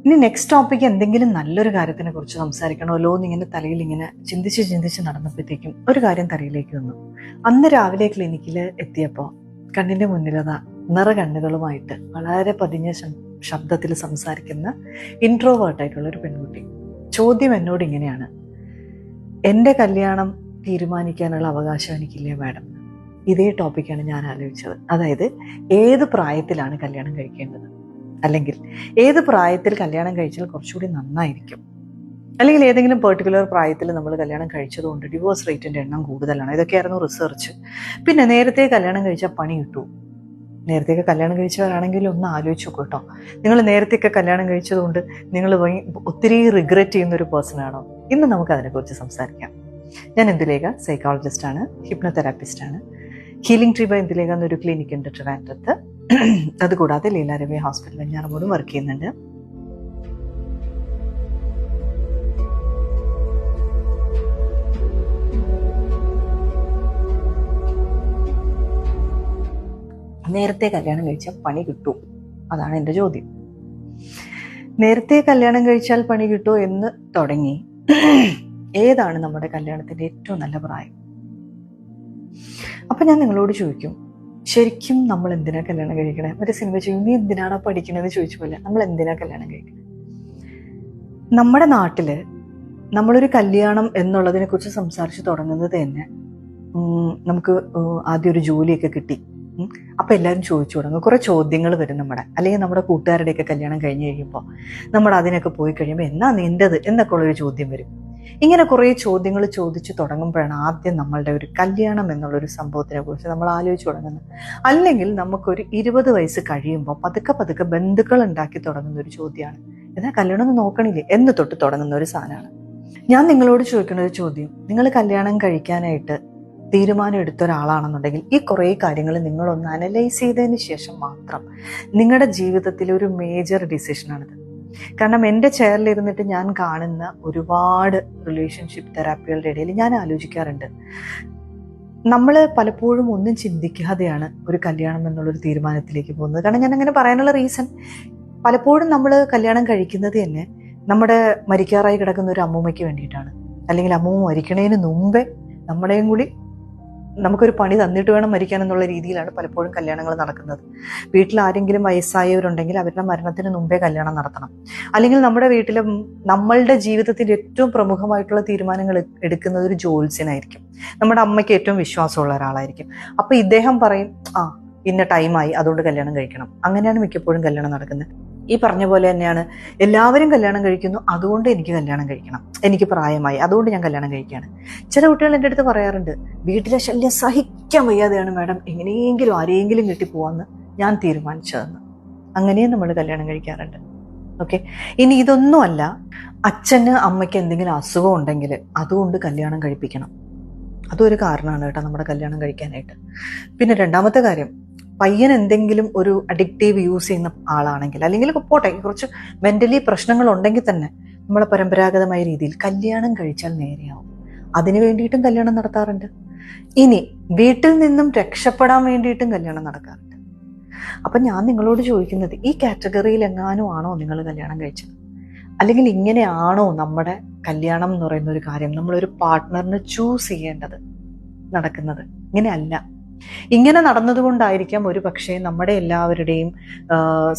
ഇനി next topic എന്തെങ്കിലും നല്ലൊരു കാര്യത്തിനെ കുറിച്ച് സംസാരിക്കണമല്ലോ എന്നിങ്ങനെ തലയിൽ ഇങ്ങനെ ചിന്തിച്ച് നടന്നപ്പോഴത്തേക്കും ഒരു കാര്യം തലയിലേക്ക് വന്നു. അന്ന് രാവിലെ ക്ലിനിക്കിൽ എത്തിയപ്പോൾ കണ്ണിന്റെ മുന്നിലതാ നിറകണ്ണുകളുമായിട്ട് വളരെ പതിഞ്ഞ ശബ്ദത്തിൽ സംസാരിക്കുന്ന ഇൻട്രോവേർട്ടായിട്ടുള്ള ഒരു പെൺകുട്ടി. ചോദ്യം എന്നോട് ഇങ്ങനെയാണ്: എൻ്റെ കല്യാണം തീരുമാനിക്കാനുള്ള അവകാശം എനിക്കില്ലേ മാഡം? ഇതേ ടോപ്പിക്കാണ് ഞാൻ ആലോചിച്ചത്. അതായത് ഏത് പ്രായത്തിലാണ് കല്യാണം കഴിക്കേണ്ടത്, അല്ലെങ്കിൽ ഏത് പ്രായത്തിൽ കല്യാണം കഴിച്ചാൽ കുറച്ചുകൂടി നന്നായിരിക്കും, അല്ലെങ്കിൽ ഏതെങ്കിലും പെർട്ടിക്കുലർ പ്രായത്തിൽ നമ്മൾ കല്യാണം കഴിച്ചതുകൊണ്ട് ഡിവോഴ്സ് റേറ്റിന്റെ എണ്ണം കൂടുതലാണ്. ഇതൊക്കെയായിരുന്നു റിസർച്ച്. പിന്നെ നേരത്തെ കല്യാണം കഴിച്ചാൽ പണി കിട്ടൂ. നേരത്തെയൊക്കെ കല്യാണം കഴിച്ചവരാണെങ്കിൽ ഒന്ന് ആലോചിച്ച് നോക്കൂ കേട്ടോ. നിങ്ങൾ നേരത്തെയൊക്കെ കല്യാണം കഴിച്ചതുകൊണ്ട് നിങ്ങൾ ഒത്തിരി റിഗ്രറ്റ് ചെയ്യുന്ന ഒരു പേഴ്സൺ ആണോ? ഇന്ന് നമുക്ക് അതിനെക്കുറിച്ച് സംസാരിക്കാം. ഞാൻ ഇന്ദുലേഖ, സൈക്കോളജിസ്റ്റാണ്, ഹിപ്നോതെറാപ്പിസ്റ്റാണ്. ഹീലിംഗ് ട്രീ ബൈ ഇന്ദുലേഖ എന്നൊരു ക്ലിനിക് ഉണ്ട് ട്രിവാൻഡ്രത്ത്. അതുകൂടാതെ ലീല രവി ഹോസ്പിറ്റലിൽ ഞാൻ അങ്ങോട്ടും വർക്ക് ചെയ്യുന്നുണ്ട്. നേരത്തെ കല്യാണം കഴിച്ചാൽ പണി കിട്ടൂ? അതാണ് എൻ്റെ ചോദ്യം. നേരത്തെ കല്യാണം കഴിച്ചാൽ പണി കിട്ടുമോ എന്ന് തുടങ്ങി ഏതാണ് നമ്മുടെ കല്യാണത്തിന്റെ ഏറ്റവും നല്ല പ്രായം? അപ്പൊ ഞാൻ നിങ്ങളോട് ചോദിക്കും, ശരിക്കും നമ്മൾ എന്തിനാ കല്യാണം കഴിക്കണേ? ഒരു സിനിമ ചെയ്യും, നീ എന്തിനാണോ പഠിക്കണതെന്ന് ചോദിച്ച പോലെ നമ്മൾ എന്തിനാ കല്യാണം കഴിക്കണേ? നമ്മുടെ നാട്ടില് നമ്മളൊരു കല്യാണം എന്നുള്ളതിനെ കുറിച്ച് സംസാരിച്ച് തുടങ്ങുന്നത് തന്നെ നമുക്ക് ആദ്യം ഒരു ജോലിയൊക്കെ കിട്ടി. അപ്പൊ എല്ലാവരും ചോദിച്ചു തുടങ്ങും, കുറെ ചോദ്യങ്ങൾ വരും നമ്മുടെ, അല്ലെങ്കിൽ നമ്മുടെ കൂട്ടുകാരുടെയൊക്കെ കല്യാണം കഴിഞ്ഞ് കഴിയുമ്പോൾ നമ്മൾ അതിനൊക്കെ പോയി കഴിയുമ്പോൾ എന്നാ നിന്റേത് എന്നൊക്കെ ഉള്ളൊരു ചോദ്യം വരും. ഇങ്ങനെ കുറേ ചോദ്യങ്ങൾ ചോദിച്ചു തുടങ്ങുമ്പോഴാണ് ആദ്യം നമ്മളുടെ ഒരു കല്യാണം എന്നുള്ളൊരു സംഭവത്തിനെ കുറിച്ച് നമ്മൾ ആലോചിച്ച് തുടങ്ങുന്നത്. അല്ലെങ്കിൽ നമുക്കൊരു 20 വയസ്സ് കഴിയുമ്പോൾ പതുക്കെ ബന്ധുക്കൾ ഉണ്ടാക്കി തുടങ്ങുന്ന ഒരു ചോദ്യമാണ്, എന്നാൽ കല്യാണം ഒന്നും നോക്കണില്ലേ എന്ന് തൊട്ട് തുടങ്ങുന്ന ഒരു സാധനമാണ്. ഞാൻ നിങ്ങളോട് ചോദിക്കുന്ന ഒരു ചോദ്യം, നിങ്ങൾ കല്യാണം കഴിക്കാനായിട്ട് തീരുമാനം എടുത്ത ഒരാളാണെന്നുണ്ടെങ്കിൽ ഈ കുറേ കാര്യങ്ങൾ നിങ്ങളൊന്ന് അനലൈസ് ചെയ്തതിന് ശേഷം മാത്രം നിങ്ങളുടെ ജീവിതത്തിലെ ഒരു മേജർ ഡിസിഷനാണിത്. കാരണം എൻ്റെ ചെയറിലിരുന്നിട്ട് ഞാൻ കാണുന്ന ഒരുപാട് റിലേഷൻഷിപ്പ് തെറാപ്പികളുടെ ഇടയിൽ ഞാൻ ആലോചിക്കാറുണ്ട്, നമ്മൾ പലപ്പോഴും ഒന്നും ചിന്തിക്കാതെയാണ് ഒരു കല്യാണം എന്നുള്ളൊരു തീരുമാനത്തിലേക്ക് പോകുന്നത്. കാരണം ഞാൻ അങ്ങനെ പറയാനുള്ള റീസൺ, പലപ്പോഴും നമ്മൾ കല്യാണം കഴിക്കുന്നത് തന്നെ നമ്മുടെ മരിക്കാറായി കിടക്കുന്ന ഒരു അമ്മൂമ്മയ്ക്ക് വേണ്ടിയിട്ടാണ്. അല്ലെങ്കിൽ അമ്മൂമ്മ മരിക്കണതിന് മുമ്പേ നമ്മുടെയും കൂടി നമുക്കൊരു പണി തന്നിട്ട് വേണം മരിക്കാൻ എന്നുള്ള രീതിയിലാണ് പലപ്പോഴും കല്യാണങ്ങൾ നടക്കുന്നത്. വീട്ടിൽ ആരെങ്കിലും വയസ്സായവരുണ്ടെങ്കിൽ അവരുടെ മരണത്തിന് മുമ്പേ കല്യാണം നടത്തണം. അല്ലെങ്കിൽ നമ്മുടെ വീട്ടിലും നമ്മളുടെ ജീവിതത്തിൽ ഏറ്റവും പ്രമുഖമായിട്ടുള്ള തീരുമാനങ്ങൾ എടുക്കുന്നത് ഒരു ജോത്സ്യനായിരിക്കും. നമ്മുടെ അമ്മയ്ക്ക് ഏറ്റവും വിശ്വാസമുള്ള ഒരാളായിരിക്കും. അപ്പൊ ഇദ്ദേഹം പറയും, ഇന്ന ടൈമായി, അതുകൊണ്ട് കല്യാണം കഴിക്കണം. അങ്ങനെയാണ് മിക്കപ്പോഴും കല്യാണം നടക്കുന്നത്. ഈ പറഞ്ഞ പോലെ തന്നെയാണ് എല്ലാവരും കല്യാണം കഴിക്കുന്നു, അതുകൊണ്ട് എനിക്ക് കല്യാണം കഴിക്കണം, എനിക്ക് പ്രായമായി അതുകൊണ്ട് ഞാൻ കല്യാണം കഴിക്കുകയാണ്. ചില കുട്ടികൾ എൻ്റെ അടുത്ത് പറയാറുണ്ട്, വീട്ടിലെ ശല്യം സഹിക്കാൻ വയ്യാതെയാണ് മാഡം എങ്ങനെയെങ്കിലും ആരെയെങ്കിലും കെട്ടിപ്പോവാന്ന് ഞാൻ തീരുമാനിച്ചതെന്ന്. അങ്ങനെയും നമ്മൾ കല്യാണം കഴിക്കാറുണ്ട്. ഓക്കെ, ഇനി ഇതൊന്നുമല്ല, അച്ഛന് അമ്മയ്ക്ക് എന്തെങ്കിലും അസുഖം ഉണ്ടെങ്കിൽ അതുകൊണ്ട് കല്യാണം കഴിപ്പിക്കണം, അതൊരു കാരണമാണ് കേട്ടോ നമ്മുടെ കല്യാണം കഴിക്കാനായിട്ട്. പിന്നെ രണ്ടാമത്തെ കാര്യം, പയ്യൻ എന്തെങ്കിലും ഒരു അഡിക്റ്റീവ് യൂസ് ചെയ്യുന്ന ആളാണെങ്കിൽ, അല്ലെങ്കിൽ പോട്ടെ കുറച്ച് മെന്റലി പ്രശ്നങ്ങൾ ഉണ്ടെങ്കിൽ തന്നെ നമ്മളെ പരമ്പരാഗതമായ രീതിയിൽ കല്യാണം കഴിച്ചാൽ നേരെയാവും, അതിനു വേണ്ടിയിട്ടും കല്യാണം നടത്താറുണ്ട്. ഇനി വീട്ടിൽ നിന്നും രക്ഷപ്പെടാൻ വേണ്ടിയിട്ടും കല്യാണം നടക്കാറുണ്ട്. അപ്പൊ ഞാൻ നിങ്ങളോട് ചോദിക്കുന്നത്, ഈ കാറ്റഗറിയിൽ എങ്ങാനും ആണോ നിങ്ങൾ കല്യാണം കഴിച്ചത്? അല്ലെങ്കിൽ ഇങ്ങനെയാണോ നമ്മുടെ കല്യാണം എന്ന് പറയുന്ന ഒരു കാര്യം, നമ്മളൊരു പാർട്ട്ണറിനെ ചൂസ് ചെയ്യേണ്ടത് നടക്കുന്നത്? ഇങ്ങനെയല്ല. ഇങ്ങനെ നടന്നതുകൊണ്ടായിരിക്കാം ഒരു പക്ഷേ നമ്മുടെ എല്ലാവരുടെയും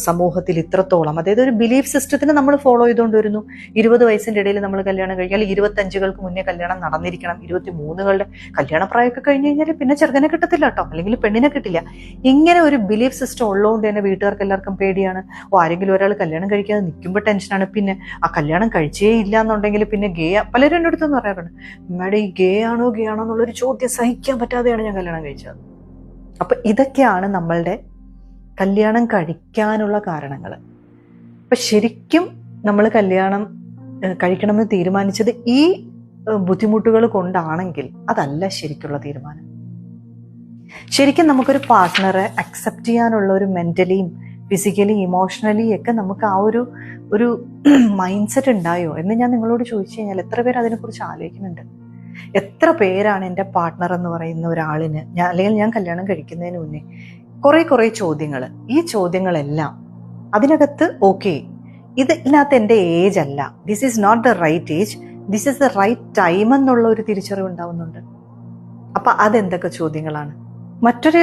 സമൂഹത്തിൽ ഇത്രത്തോളം, അതായത് ഒരു ബിലീഫ് സിസ്റ്റത്തിന് നമ്മൾ ഫോളോ ചെയ്തുകൊണ്ട് വരുന്നു. 20 വയസ്സിന്റെ ഇടയിൽ നമ്മൾ കല്യാണം കഴിക്കുക, അല്ലെങ്കിൽ 25കൾക്ക് മുന്നേ കല്യാണം നടന്നിരിക്കണം, 23കളുടെ കല്യാണപ്രായമൊക്കെ കഴിഞ്ഞ് കഴിഞ്ഞാൽ പിന്നെ ചെറുക്കനെ കിട്ടത്തില്ല കേട്ടോ, അല്ലെങ്കിൽ പെണ്ണിനെ കിട്ടില്ല. ഇങ്ങനെ ഒരു ബിലീഫ് സിസ്റ്റം ഉള്ളതുകൊണ്ട് തന്നെ വീട്ടുകാർക്ക് എല്ലാവർക്കും പേടിയാണ്. ആരെങ്കിലും ഒരാൾ കല്യാണം കഴിക്കാതെ നിൽക്കുമ്പോൾ ടെൻഷനാണ്. പിന്നെ ആ കല്യാണം കഴിച്ചേ ഇല്ല എന്നുണ്ടെങ്കിൽ പിന്നെ ഗേ, പലരും എൻ്റെ അടുത്തെന്ന് പറയാറുണ്ട്, മാഡം ഈ ഗേ ആണോ എന്നുള്ളൊരു ചോദ്യം സഹിക്കാൻ പറ്റാതെയാണ് ഞാൻ കല്യാണം കഴിച്ചത്. അപ്പൊ ഇതൊക്കെയാണ് നമ്മളുടെ കല്യാണം കഴിക്കാനുള്ള കാരണങ്ങൾ. അപ്പൊ ശരിക്കും നമ്മൾ കല്യാണം കഴിക്കണമെന്ന് തീരുമാനിച്ചത് ഈ ബുദ്ധിമുട്ടുകൾ കൊണ്ടാണെങ്കിൽ അതല്ല ശരിക്കുള്ള തീരുമാനം. ശരിക്കും നമുക്കൊരു പാർട്ട്ണറെ അക്സെപ്റ്റ് ചെയ്യാനുള്ള ഒരു മെന്റലിയും ഫിസിക്കലി ഇമോഷണലി ഒക്കെ നമുക്ക് ആ ഒരു മൈൻഡ് സെറ്റ് ഉണ്ടായോ എന്ന് ഞാൻ നിങ്ങളോട് ചോദിച്ചു കഴിഞ്ഞാൽ എത്ര പേര് അതിനെക്കുറിച്ച് ആലോചിക്കുന്നുണ്ട്? എത്ര പേരാണ് എൻ്റെ പാർട്ട്ണർ എന്ന് പറയുന്ന ഒരാളിന് അല്ലെങ്കിൽ ഞാൻ കല്യാണം കഴിക്കുന്നതിന് മുന്നേ കുറേ ചോദ്യങ്ങൾ, ഈ ചോദ്യങ്ങളെല്ലാം അതിനകത്ത് ഓക്കെ ഇതിനകത്ത് എൻ്റെ ഏജ് അല്ല, this is not the right age, this is the right time എന്നുള്ള ഒരു തിരിച്ചറിവ് ഉണ്ടാവുന്നുണ്ട്. അപ്പൊ അതെന്തൊക്കെ ചോദ്യങ്ങളാണ്? മറ്റൊരു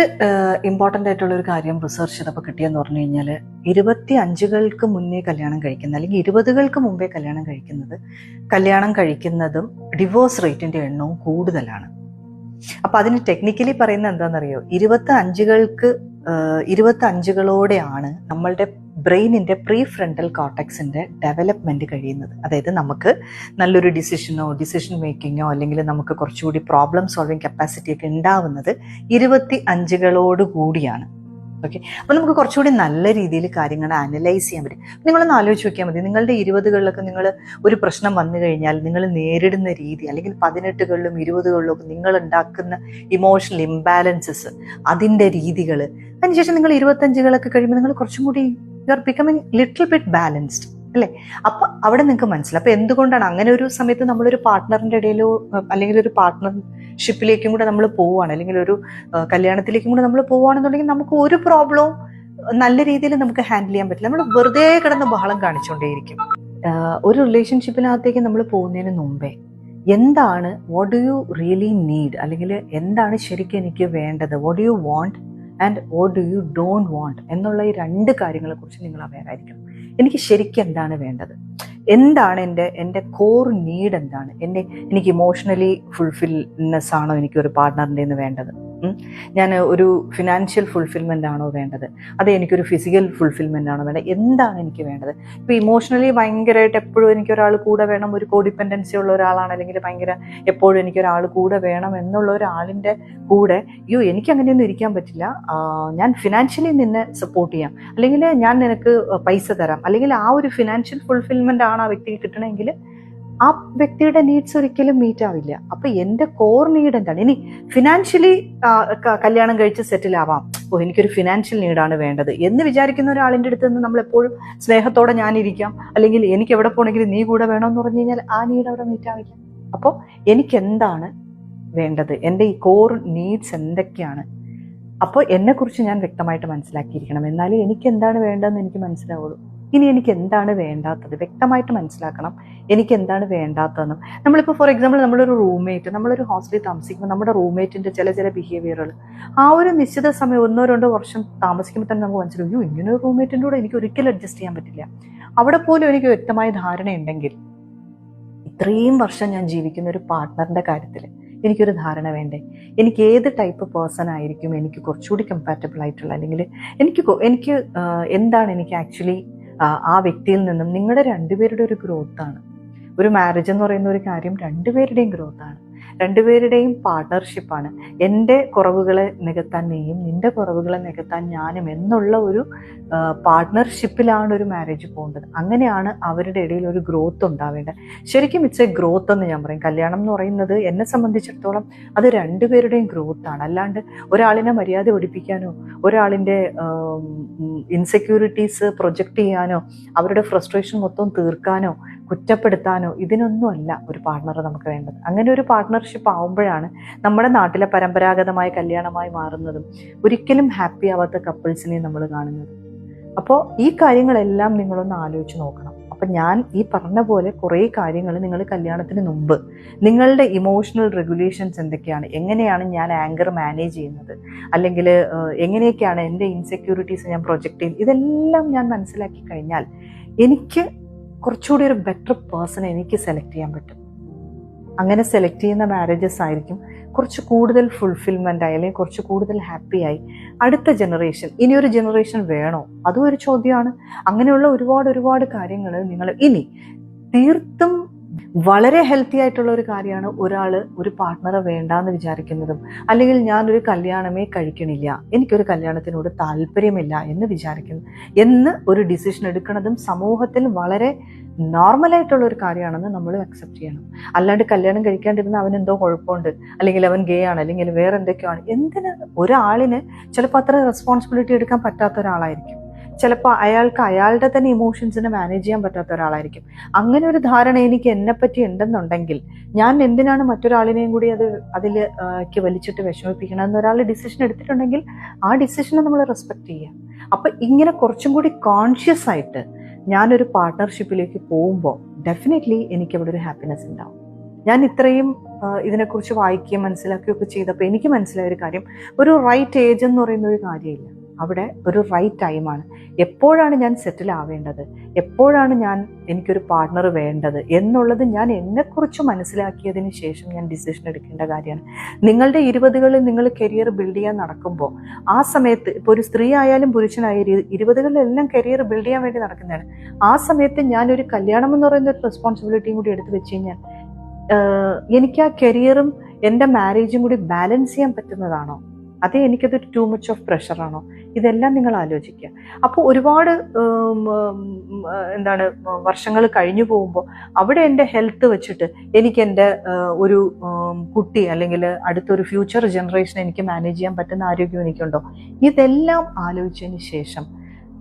ഇമ്പോർട്ടൻ്റ് ആയിട്ടുള്ള ഒരു കാര്യം റിസർച്ച് ചെയ്തപ്പോൾ കിട്ടിയെന്ന് പറഞ്ഞു കഴിഞ്ഞാൽ 25 മുന്നേ കല്യാണം കഴിക്കുന്ന, അല്ലെങ്കിൽ 20 മുമ്പേ കല്യാണം കഴിക്കുന്നതും ഡിവോഴ്സ് റേറ്റിന്റെ എണ്ണവും കൂടുതലാണ്. അപ്പൊ അതിന് ടെക്നിക്കലി പറയുന്നത് എന്താണെന്നറിയോ? 25കളോടെയാണ് നമ്മളുടെ ബ്രെയിനിന്റെ പ്രീ ഫ്രണ്ടൽ കോർട്ടക്സിന്റെ ഡെവലപ്മെന്റ് കഴിയുന്നത്. അതായത് നമുക്ക് നല്ലൊരു ഡിസിഷൻ മേക്കിങ്ങോ അല്ലെങ്കിൽ നമുക്ക് കുറച്ചുകൂടി പ്രോബ്ലം സോൾവിങ് കപ്പാസിറ്റി ഒക്കെ ഉണ്ടാവുന്നത് 25കളോട് കൂടിയാണ്. ഓക്കെ, അപ്പൊ നമുക്ക് കുറച്ചുകൂടി നല്ല രീതിയിൽ കാര്യങ്ങൾ അനലൈസ് ചെയ്യാൻ പറ്റും. നിങ്ങളൊന്ന് ആലോചിച്ച് നോക്കിയാൽ മതി, നിങ്ങളുടെ 20കളിലൊക്കെ നിങ്ങൾ ഒരു പ്രശ്നം വന്നു കഴിഞ്ഞാൽ നിങ്ങൾ നേരിടുന്ന രീതി, അല്ലെങ്കിൽ 18കളിലും 20കളിലും ഒക്കെ നിങ്ങൾ ഉണ്ടാക്കുന്ന ഇമോഷണൽ ഇംബാലൻസസ്, അതിന്റെ രീതികൾ, അതിനുശേഷം നിങ്ങൾ 25കളൊക്കെ കഴിയുമ്പോൾ നിങ്ങൾ കുറച്ചും കൂടി you are becoming little bit balanced അല്ലേ? അപ്പൊ അവിടെ നിങ്ങൾക്ക് മനസ്സിലാവും. അപ്പൊ എന്തുകൊണ്ടാണ് അങ്ങനെ ഒരു സമയത്ത് നമ്മളൊരു പാർട്ട്ണറിന്റെ ഇടയിലോ അല്ലെങ്കിൽ ഒരു പാർട്ട്ണർഷിപ്പിലേക്കും കൂടെ നമ്മൾ പോവുകയാണ്, അല്ലെങ്കിൽ ഒരു കല്യാണത്തിലേക്കും കൂടെ നമ്മൾ പോവുകയാണെന്നുണ്ടെങ്കിൽ നമുക്ക് ഒരു പ്രോബ്ലവും നല്ല രീതിയിൽ നമുക്ക് ഹാൻഡിൽ ചെയ്യാൻ പറ്റില്ല. നമ്മൾ വെറുതെ കിടന്ന് ബഹളം കാണിച്ചുകൊണ്ടേയിരിക്കും. ഒരു റിലേഷൻഷിപ്പിനകത്തേക്ക് നമ്മൾ പോകുന്നതിന് മുമ്പേ എന്താണ്, what do you really need, അല്ലെങ്കിൽ എന്താണ് ശരിക്കും എനിക്ക് വേണ്ടത്, what do you want and what do you don't want എന്നുള്ള ഈ 2 കാര്യങ്ങളെ കുറിച്ച് നിങ്ങൾ അവെയർ ആയിരിക്കണം. എനിക്ക് ശരിക്കും എന്താണ് വേണ്ടത്, എന്താണ് എൻ്റെ കോർ നീഡ്, എന്താണ് എനിക്ക് ഇമോഷണലി ഫുൾഫിൽനെസ് ആണോ എനിക്ക് ഒരു പാർട്ട്ണറിൻ്റെ നിന്ന് വേണ്ടത്, ഞാൻ ഒരു ഫിനാൻഷ്യൽ ഫുൾഫിൽമെൻ്റ് ആണോ വേണ്ടത്, അതെ എനിക്കൊരു ഫിസിക്കൽ ഫുൾഫിൽമെൻ്റ് ആണോ വേണ്ടത്, എന്താണ് എനിക്ക് വേണ്ടത്? ഇപ്പോൾ ഇമോഷണലി ഭയങ്കരമായിട്ട് എപ്പോഴും എനിക്കൊരാൾ കൂടെ വേണം, ഒരു കോഡിപ്പെൻഡൻസി ഉള്ള ഒരാളാണ്, അല്ലെങ്കിൽ ഭയങ്കര എപ്പോഴും എനിക്കൊരാൾ കൂടെ വേണം എന്നുള്ള ഒരാളിൻ്റെ കൂടെ എനിക്ക് അങ്ങനെയൊന്നും ഇരിക്കാൻ പറ്റില്ല, ഞാൻ ഫിനാൻഷ്യലി നിന്നെ സപ്പോർട്ട് ചെയ്യാം, അല്ലെങ്കിൽ ഞാൻ നിനക്ക് പൈസ തരാം, അല്ലെങ്കിൽ ആ ഒരു ഫിനാൻഷ്യൽ ഫുൾഫിൽമെൻ്റ് ആണ് ആ വ്യക്തിക്ക് കിട്ടണമെങ്കിൽ ആ വ്യക്തിയുടെ നീഡ്സ് ഒരിക്കലും മീറ്റ് ആവില്ല. അപ്പൊ എന്റെ കോർ നീഡ് എന്താണ്? ഇനി ഫിനാൻഷ്യലി കല്യാണം കഴിച്ച് സെറ്റിൽ ആവാം, എനിക്കൊരു ഫിനാൻഷ്യൽ നീഡാണ് വേണ്ടത് എന്ന് വിചാരിക്കുന്ന ഒരാളിൻ്റെ അടുത്ത് നിന്ന് നമ്മൾ എപ്പോഴും സ്നേഹത്തോടെ ഞാനിരിക്കാം, അല്ലെങ്കിൽ എനിക്ക് എവിടെ പോകണമെങ്കിലും നീ കൂടെ വേണമെന്ന് പറഞ്ഞു കഴിഞ്ഞാൽ ആ നീഡ് അവിടെ മീറ്റ് ആവില്ല. അപ്പോൾ എനിക്ക് എന്താണ് വേണ്ടത്, എൻ്റെ ഈ കോർ നീഡ്സ് എന്തൊക്കെയാണ്, അപ്പോൾ എന്നെക്കുറിച്ച് ഞാൻ വ്യക്തമായിട്ട് മനസ്സിലാക്കിയിരിക്കണം. എന്നാലേ എനിക്ക് എന്താണ് വേണ്ടതെന്ന് എനിക്ക് മനസ്സിലാവുള്ളൂ. ഇനി എനിക്ക് എന്താണ് വേണ്ടാത്തത് വ്യക്തമായിട്ട് മനസ്സിലാക്കണം, എനിക്ക് എന്താണ് വേണ്ടാത്തതെന്നും. നമ്മളിപ്പോൾ ഫോർ എക്സാമ്പിൾ നമ്മളൊരു ഹോസ്റ്റലിൽ താമസിക്കുമ്പോൾ നമ്മുടെ റൂംമേറ്റിൻ്റെ ചില ബിഹേവിയറുകൾ ആ ഒരു നിശ്ചിത സമയം 1-2 വർഷം താമസിക്കുമ്പോൾ തന്നെ നമുക്ക് മനസ്സിലാവും, ഇങ്ങനെ ഒരു റൂംമേറ്റിൻ്റെ കൂടെ എനിക്ക് ഒരിക്കലും അഡ്ജസ്റ്റ് ചെയ്യാൻ പറ്റില്ല. അവിടെ പോലും എനിക്ക് വ്യക്തമായ ധാരണയുണ്ടെങ്കിൽ ഇത്രയും വർഷം ഞാൻ ജീവിക്കുന്ന ഒരു പാർട്ട്ണറിൻ്റെ കാര്യത്തിൽ എനിക്കൊരു ധാരണ വേണ്ടേ, എനിക്ക് ഏത് ടൈപ്പ് പേഴ്സൺ ആയിരിക്കും എനിക്ക് കുറച്ചുകൂടി കമ്പാറ്റബിൾ ആയിട്ടുള്ള, അല്ലെങ്കിൽ എനിക്ക് എന്താണ് എനിക്ക് ആക്ച്വലി ആ വ്യക്തിയിൽ നിന്നും. നിങ്ങളുടെ 2 പേരുടെ ഒരു ഗ്രോത്താണ്. ഒരു മാരേജ് എന്ന് പറയുന്ന ഒരു കാര്യം 2 പേരുടെയും ഗ്രോത്താണ്, 2 പേരുടെയും പാർട്ട്ണർഷിപ്പാണ്. എൻ്റെ കുറവുകളെ നികത്താൻ നീയും, നിന്റെ കുറവുകളെ നികത്താൻ ഞാനും എന്നുള്ള ഒരു പാർട്ട്ണർഷിപ്പിലാണ് ഒരു മാരേജ് പോകേണ്ടത്. അങ്ങനെയാണ് അവരുടെ ഇടയിൽ ഒരു ഗ്രോത്ത് ഉണ്ടാവേണ്ടത്. ശരിക്കും ഇറ്റ്സ് എ ഗ്രോത്ത് എന്ന് ഞാൻ പറയും. കല്യാണം എന്ന് പറയുന്നത് എന്നെ സംബന്ധിച്ചിടത്തോളം അത് 2 പേരുടെയും ഗ്രോത്താണ്. അല്ലാണ്ട് ഒരാളിനെ മര്യാദ പഠിപ്പിക്കാനോ, ഒരാളിൻ്റെ ഇൻസെക്യൂരിറ്റീസ് പ്രൊജക്റ്റ് ചെയ്യാനോ, അവരുടെ ഫ്രസ്ട്രേഷൻ മൊത്തം തീർക്കാനോ, കുറ്റപ്പെടുത്താനോ, ഇതിനൊന്നും അല്ല ഒരു പാർട്ട്ണർ നമുക്ക് വേണ്ടത്. അങ്ങനെ ഒരു പാർട്ട്ണർഷിപ്പ് ആവുമ്പോഴാണ് നമ്മുടെ നാട്ടിലെ പരമ്പരാഗതമായ കല്യാണമായി മാറുന്നതും ഒരിക്കലും ഹാപ്പി ആവാത്ത കപ്പിൾസിനെ നമ്മൾ കാണുന്നത്. അപ്പോൾ ഈ കാര്യങ്ങളെല്ലാം നിങ്ങളൊന്ന് ആലോചിച്ച് നോക്കണം. അപ്പം ഞാൻ ഈ പറഞ്ഞ പോലെ കുറേ കാര്യങ്ങൾ നിങ്ങൾ കല്യാണത്തിന് മുമ്പ് നിങ്ങളുടെ ഇമോഷണൽ റെഗുലേഷൻസ് എന്തൊക്കെയാണ്, എങ്ങനെയാണ് ഞാൻ ആങ്കർ മാനേജ് ചെയ്യുന്നത്, അല്ലെങ്കിൽ എങ്ങനെയൊക്കെയാണ് എൻ്റെ ഇൻസെക്യൂരിറ്റീസ് ഞാൻ പ്രൊജക്റ്റ് ചെയ്യുന്നത്, ഇതെല്ലാം ഞാൻ മനസ്സിലാക്കി കഴിഞ്ഞാൽ എനിക്ക് കുറച്ചുകൂടി ഒരു ബെറ്റർ പേഴ്സണെ എനിക്ക് സെലക്ട് ചെയ്യാൻ പറ്റും. അങ്ങനെ സെലക്ട് ചെയ്യുന്ന മാരേജസ് ആയിരിക്കും കുറച്ച് കൂടുതൽ ഫുൾഫിൽമെൻ്റ് ആയി, അല്ലെങ്കിൽ കുറച്ച് കൂടുതൽ ഹാപ്പിയായി അടുത്ത ജനറേഷൻ. ഇനിയൊരു ജനറേഷൻ വേണോ, അതും ഒരു ചോദ്യമാണ്. അങ്ങനെയുള്ള ഒരുപാട് കാര്യങ്ങൾ നിങ്ങൾ ഇനി തീർത്തും വളരെ ഹെൽത്തി ആയിട്ടുള്ള ഒരു കാര്യമാണ് ഒരാൾ ഒരു പാർട്ട്ണറെ വേണ്ടാന്ന് വിചാരിക്കുന്നതും, അല്ലെങ്കിൽ ഞാനൊരു കല്യാണമേ കഴിക്കണില്ല, എനിക്കൊരു കല്യാണത്തിനോട് താല്പര്യമില്ല എന്ന് ഒരു ഡിസിഷൻ എടുക്കുന്നതും സമൂഹത്തിൽ വളരെ നോർമലായിട്ടുള്ള ഒരു കാര്യമാണെന്ന് നമ്മൾ അക്സെപ്റ്റ് ചെയ്യണം. അല്ലാണ്ട് കല്യാണം കഴിക്കാണ്ടിരുന്ന അവൻ എന്തോ കുഴപ്പമുണ്ട്, അല്ലെങ്കിൽ അവൻ ഗേ ആണ്, അല്ലെങ്കിൽ വേറെ എന്തൊക്കെയാണ്. എന്തിന് ഒരാളിന് ചിലപ്പോൾ അത്ര റെസ്പോൺസിബിലിറ്റി എടുക്കാൻ പറ്റാത്ത ഒരാളായിരിക്കും, ചിലപ്പോൾ അയാൾക്ക് അയാളുടെ തന്നെ ഇമോഷൻസിനെ മാനേജ് ചെയ്യാൻ പറ്റാത്ത ഒരാളായിരിക്കും. അങ്ങനെ ഒരു ധാരണ എനിക്ക് എന്നെപ്പറ്റി ഉണ്ടെന്നുണ്ടെങ്കിൽ ഞാൻ എന്തിനാണ് മറ്റൊരാളിനെയും കൂടി അതിലേക്ക് വലിച്ചിട്ട് വിഷമിപ്പിക്കണം എന്നൊരാൾ ഡിസിഷൻ എടുത്തിട്ടുണ്ടെങ്കിൽ ആ ഡിസിഷനെ നമ്മൾ റെസ്പെക്ട് ചെയ്യുക. അപ്പം ഇങ്ങനെ കുറച്ചും കൂടി കോൺഷ്യസ് ആയിട്ട് ഞാനൊരു പാർട്ട്ണർഷിപ്പിലേക്ക് പോകുമ്പോൾ ഡെഫിനറ്റ്ലി എനിക്കവിടെ ഒരു ഹാപ്പിനെസ് ഉണ്ടാവും. ഞാൻ ഇത്രയും ഇതിനെക്കുറിച്ച് വായിക്കുകയും മനസ്സിലാക്കുകയൊക്കെ ചെയ്തപ്പോൾ എനിക്ക് മനസ്സിലായ ഒരു കാര്യം, ഒരു റൈറ്റ് ഏജ് എന്ന് പറയുന്ന ഒരു കാര്യമില്ല. അവിടെ ഒരു റൈറ്റ് ടൈമാണ്. എപ്പോഴാണ് ഞാൻ സെറ്റിൽ ആവേണ്ടത്, എപ്പോഴാണ് എനിക്കൊരു പാർട്ട്ണർ വേണ്ടത് എന്നുള്ളത് ഞാൻ എന്നെക്കുറിച്ച് മനസ്സിലാക്കിയതിന് ശേഷം ഞാൻ ഡിസിഷൻ എടുക്കേണ്ട കാര്യമാണ്. നിങ്ങളുടെ 20കളിൽ നിങ്ങൾ കരിയർ ബിൽഡ് ചെയ്യാൻ നടക്കുമ്പോൾ ആ സമയത്ത്, ഇപ്പോൾ ഒരു സ്ത്രീ ആയാലും പുരുഷനായാലും 20കളിലെല്ലാം കരിയർ ബിൽഡ് ചെയ്യാൻ വേണ്ടി നടക്കുന്നതാണ്. ആ സമയത്ത് ഞാനൊരു കല്യാണം എന്ന് പറയുന്ന ഒരു റെസ്പോൺസിബിലിറ്റിയും കൂടി എടുത്ത് വെച്ച് കഴിഞ്ഞാൽ എനിക്ക് ആ കരിയറും എൻ്റെ മാരേജും കൂടി ബാലൻസ് ചെയ്യാൻ പറ്റുന്നതാണോ, അതേ എനിക്കത് ടു മച്ച് ഓഫ് പ്രഷറാണോ, ഇതെല്ലാം നിങ്ങൾ ആലോചിക്കുക. അപ്പോൾ ഒരുപാട് വർഷങ്ങൾ കഴിഞ്ഞു പോകുമ്പോൾ അവിടെ എൻ്റെ ഹെൽത്ത് വെച്ചിട്ട് എനിക്ക് എൻ്റെ ഒരു കുട്ടി അല്ലെങ്കിൽ അടുത്തൊരു ഫ്യൂച്ചർ ജനറേഷൻ എനിക്ക് മാനേജ് ചെയ്യാൻ പറ്റുന്ന ആരോഗ്യം എനിക്കുണ്ടോ, ഇതെല്ലാം ആലോചിച്ചതിന് ശേഷം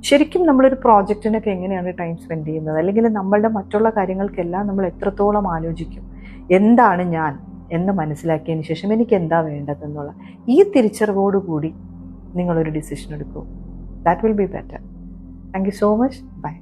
ശരിക്കും നമ്മളൊരു പ്രോജക്റ്റിനൊക്കെ എങ്ങനെയാണ് ടൈം സ്പെൻഡ് ചെയ്യുന്നത്, അല്ലെങ്കിൽ നമ്മളുടെ മറ്റുള്ള കാര്യങ്ങൾക്കെല്ലാം നമ്മൾ എത്രത്തോളം ആലോചിക്കും, എന്താണ് ഞാൻ എന്ന് മനസ്സിലാക്കിയതിന് ശേഷം എനിക്ക് എന്താ വേണ്ടതെന്നുള്ള ഈ തിരിച്ചറിവോടുകൂടി നിങ്ങളൊരു ഡിസിഷൻ എടുക്കൂ. That will be better. Thank you so much. By.